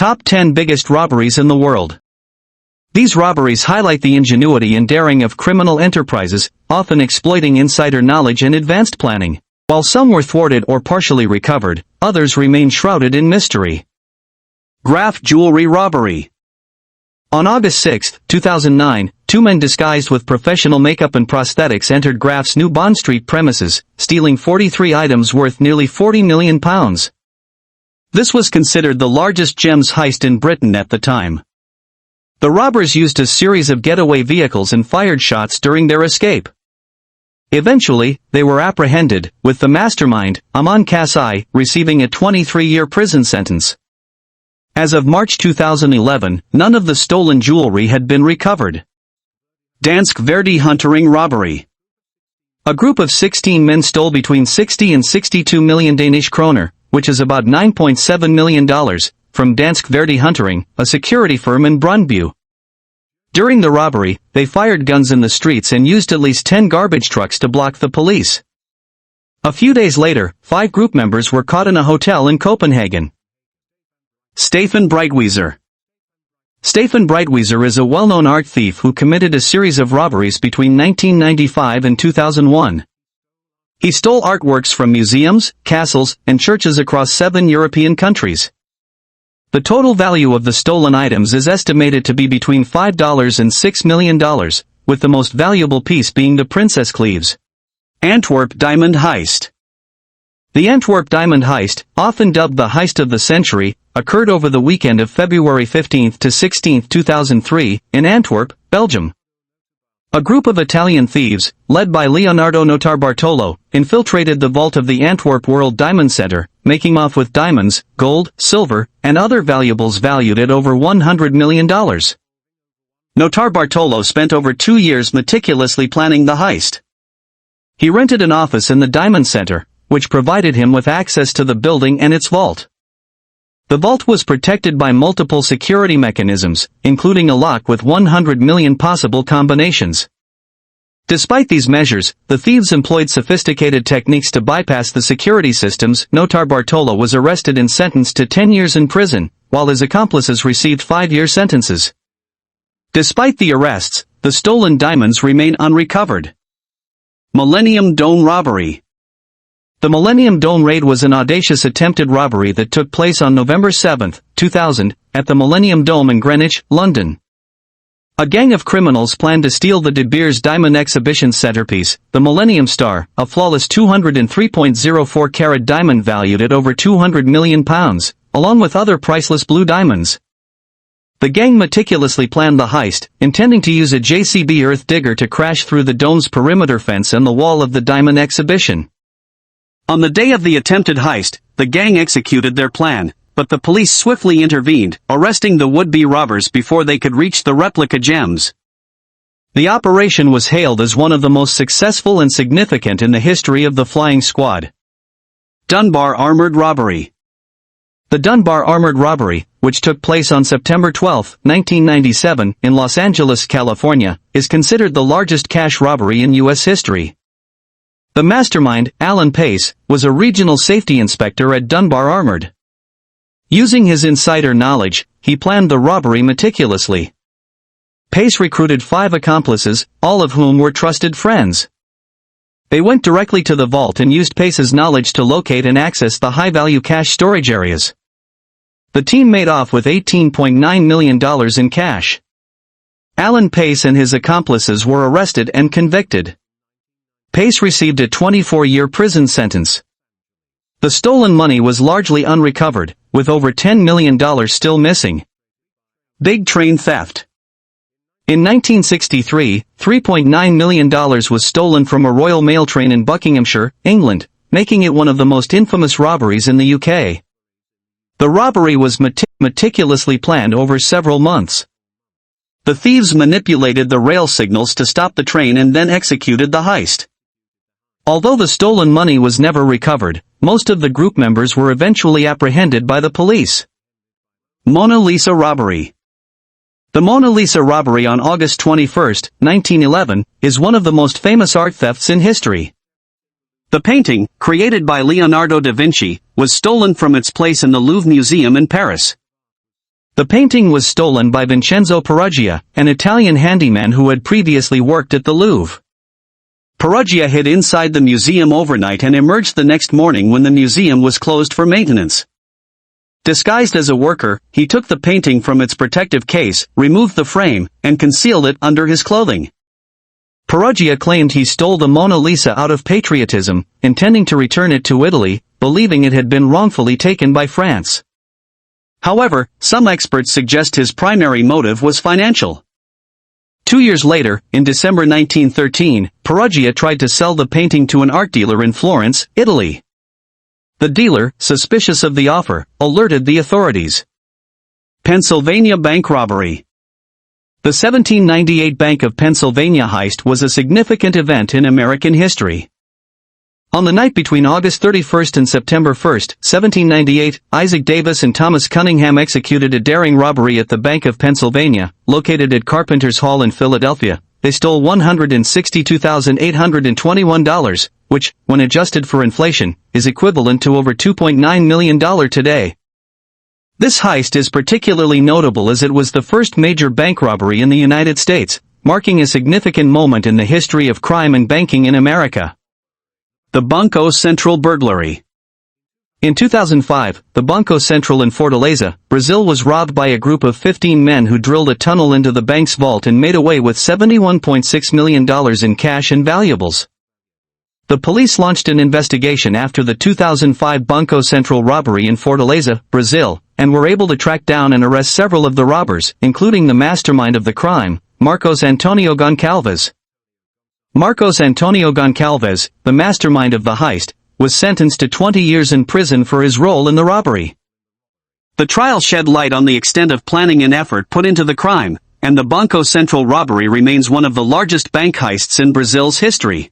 Top 10 Biggest Robberies in the World. These robberies highlight the ingenuity and daring of criminal enterprises, often exploiting insider knowledge and advanced planning. While some were thwarted or partially recovered, others remain shrouded in mystery. Graff Jewelry Robbery. On August 6, 2009, two men disguised with professional makeup and prosthetics entered Graff's New Bond Street premises, stealing 43 items worth nearly £40 million. This was considered the largest gems heist in Britain at the time. The robbers used a series of getaway vehicles and fired shots during their escape. Eventually, they were apprehended, with the mastermind, Aman Kasai, receiving a 23-year prison sentence. As of March 2011, none of the stolen jewelry had been recovered. Dansk Verdi Huntering Robbery. A group of 16 men stole between 60 and 62 million Danish kroner, which is about $9.7 million, from Dansk Verdi Huntering, a security firm in Brøndby. During the robbery, they fired guns in the streets and used at least 10 garbage trucks to block the police. A few days later, 5 group members were caught in a hotel in Copenhagen. Sten Breezer. Sten Breezer is a well-known art thief who committed a series of robberies between 1995 and 2001. He stole artworks from museums, castles, and churches across 7 European countries. The total value of the stolen items is estimated to be between $5 and $6 million, with the most valuable piece being the Princess Cleves. Antwerp Diamond Heist. The Antwerp Diamond Heist, often dubbed the Heist of the Century, occurred over the weekend of February 15 to 16, 2003, in Antwerp, Belgium. A group of Italian thieves, led by Leonardo Notarbartolo, infiltrated the vault of the Antwerp World Diamond Center, making off with diamonds, gold, silver, and other valuables valued at over $100 million. Notarbartolo spent over 2 years meticulously planning the heist. He rented an office in the Diamond Center, which provided him with access to the building and its vault. The vault was protected by multiple security mechanisms, including a lock with 100 million possible combinations. Despite these measures, the thieves employed sophisticated techniques to bypass the security systems. Notarbartolo was arrested and sentenced to 10 years in prison, while his accomplices received 5-year sentences. Despite the arrests, the stolen diamonds remain unrecovered. Millennium Dome Robbery. The Millennium Dome raid was an audacious attempted robbery that took place on November 7, 2000, at the Millennium Dome in Greenwich, London. A gang of criminals planned to steal the De Beers Diamond Exhibition centerpiece, the Millennium Star, a flawless 203.04-carat diamond valued at over £200 million, along with other priceless blue diamonds. The gang meticulously planned the heist, intending to use a JCB earth digger to crash through the dome's perimeter fence and the wall of the diamond exhibition. On the day of the attempted heist, the gang executed their plan, but the police swiftly intervened, arresting the would-be robbers before they could reach the replica gems. The operation was hailed as one of the most successful and significant in the history of the flying squad. Dunbar Armored Robbery. The Dunbar Armored Robbery, which took place on September 12, 1997, in Los Angeles, California, is considered the largest cash robbery in U.S. history. The mastermind, Alan Pace, was a regional safety inspector at Dunbar Armored. Using his insider knowledge, he planned the robbery meticulously. Pace recruited 5 accomplices, all of whom were trusted friends. They went directly to the vault and used Pace's knowledge to locate and access the high-value cash storage areas. The team made off with $18.9 million in cash. Alan Pace and his accomplices were arrested and convicted. Pace received a 24-year prison sentence. The stolen money was largely unrecovered, with over $10 million still missing. Big train theft. In 1963, $3.9 million was stolen from a Royal Mail train in Buckinghamshire, England, making it one of the most infamous robberies in the UK. The robbery was meticulously planned over several months. The thieves manipulated the rail signals to stop the train and then executed the heist. Although the stolen money was never recovered, most of the group members were eventually apprehended by the police. Mona Lisa Robbery. The Mona Lisa robbery on August 21, 1911, is one of the most famous art thefts in history. The painting, created by Leonardo da Vinci, was stolen from its place in the Louvre Museum in Paris. The painting was stolen by Vincenzo Perugia, an Italian handyman who had previously worked at the Louvre. Perugia hid inside the museum overnight and emerged the next morning when the museum was closed for maintenance. Disguised as a worker, he took the painting from its protective case, removed the frame, and concealed it under his clothing. Perugia claimed he stole the Mona Lisa out of patriotism, intending to return it to Italy, believing it had been wrongfully taken by France. However, some experts suggest his primary motive was financial. 2 years later, in December 1913, Perugia tried to sell the painting to an art dealer in Florence, Italy. The dealer, suspicious of the offer, alerted the authorities. Pennsylvania bank robbery. The 1798 Bank of Pennsylvania heist was a significant event in American history. On the night between August 31 and September 1, 1798, Isaac Davis and Thomas Cunningham executed a daring robbery at the Bank of Pennsylvania, located at Carpenter's Hall in Philadelphia. They stole $162,821, which, when adjusted for inflation, is equivalent to over $2.9 million today. This heist is particularly notable as it was the first major bank robbery in the United States, marking a significant moment in the history of crime and banking in America. The Banco Central burglary. In 2005, the Banco Central in Fortaleza, Brazil was robbed by a group of 15 men who drilled a tunnel into the bank's vault and made away with $71.6 million in cash and valuables. The police launched an investigation after the 2005 Banco Central robbery in Fortaleza, Brazil, and were able to track down and arrest several of the robbers, including the mastermind of the crime, Marcos Antonio Goncalves. Marcos Antonio Goncalves, the mastermind of the heist, was sentenced to 20 years in prison for his role in the robbery. The trial shed light on the extent of planning and effort put into the crime, and the Banco Central robbery remains one of the largest bank heists in Brazil's history.